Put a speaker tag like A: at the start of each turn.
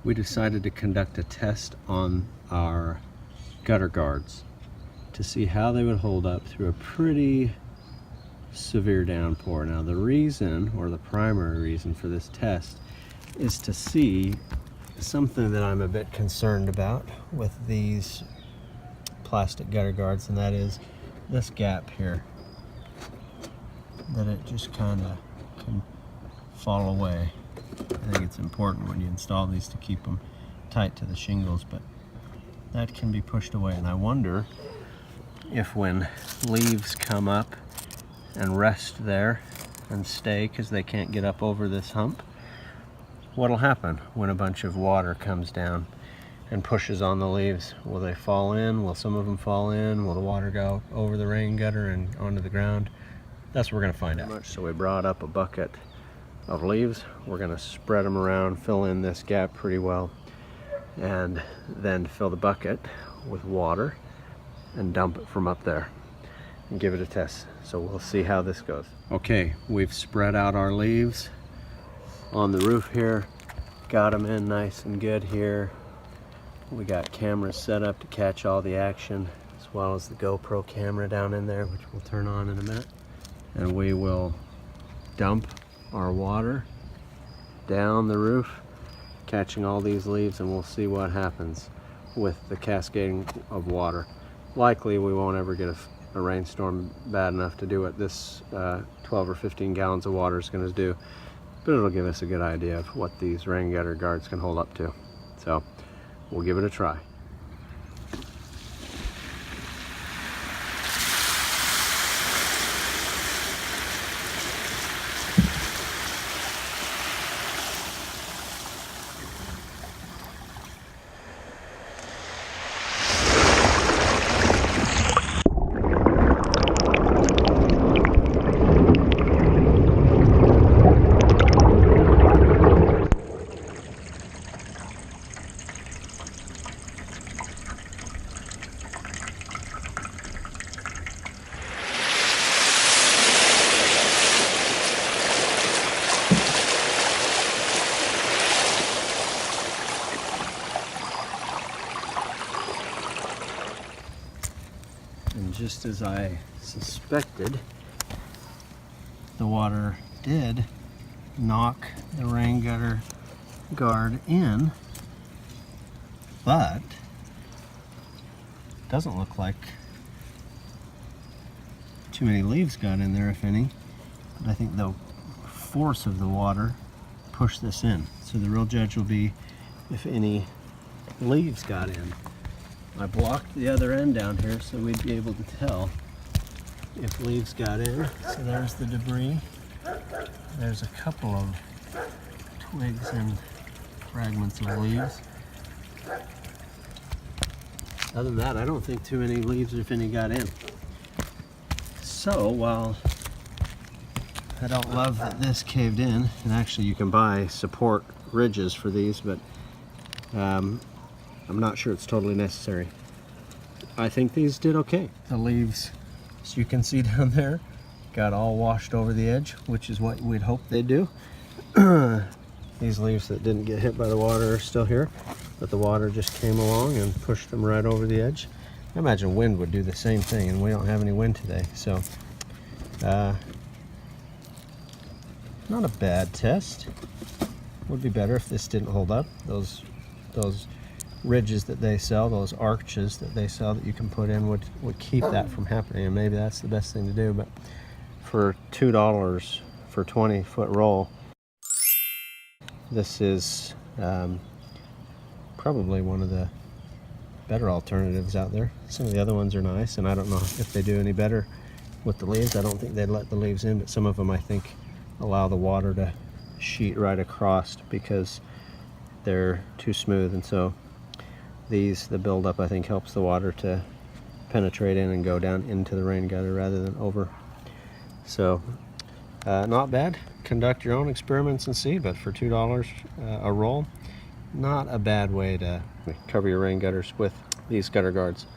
A: we decided to conduct a test on our gutter guards to see how they would hold up through a pretty severe downpour. Now the reason, or the primary reason for this test, is to see something that I'm a bit concerned about with these plastic gutter guards, and that is this gap here, that it just kind of can fall away. I think it's important when you install these to keep them tight to the shingles, but that can be pushed away. And I wonder if when leaves come up and rest there and stay because they can't get up over this hump, what'll happen when a bunch of water comes down and pushes on the leaves? Will they fall in? Will some of them fall in? Will the water go over the rain gutter and onto the ground? That's what we're going to find out. So we brought up a bucket of leaves. We're going to spread them around, fill in this gap pretty well, and then fill the bucket with water and dump it from up there and give it a test. So we'll see how this goes. Okay, we've spread out our leaves on the roof here, got them in nice and good here. We got cameras set up to catch all the action, as well as the GoPro camera down in there, which we'll turn on in a minute. And we will dump our water down the roof, catching all these leaves, and we'll see what happens with the cascading of water. Likely we won't ever get a rainstorm bad enough to do what this 12 or 15 gallons of water is going to do, but it'll give us a good idea of what these rain gutter guards can hold up to. So we'll give it a try. And just as I suspected, the water did knock the rain gutter guard in, but it doesn't look like too many leaves got in there, if any. But I think the force of the water pushed this in. So the real judge will be if any leaves got in. I blocked the other end down here so we'd be able to tell if leaves got in. So there's the debris. There's a couple of twigs and fragments of leaves. Other than that, I don't think too many leaves, if any, got in. So while I don't love that this caved in, and actually you can buy support ridges for these, but I'm not sure it's totally necessary. I think these did okay. The leaves, as you can see down there, got all washed over the edge, which is what we'd hope they'd do. These leaves that didn't get hit by the water are still here, but the water just came along and pushed them right over the edge. I imagine wind would do the same thing, and we don't have any wind today, so not a bad test. Would be better if this didn't hold up. Those ridges that they sell, those arches that they sell that you can put in would keep that from happening, and maybe that's the best thing to do. But for $2 for 20-foot roll, this is probably one of the better alternatives out there. Some of the other ones are nice, and I don't know if they do any better with the leaves. I don't think they'd let the leaves in, but some of them I think allow the water to sheet right across because they're too smooth, and so these, the buildup, I think helps the water to penetrate in and go down into the rain gutter rather than over. So not bad. Conduct your own experiments and see, but for $2 a roll, not a bad way to cover your rain gutters with these gutter guards.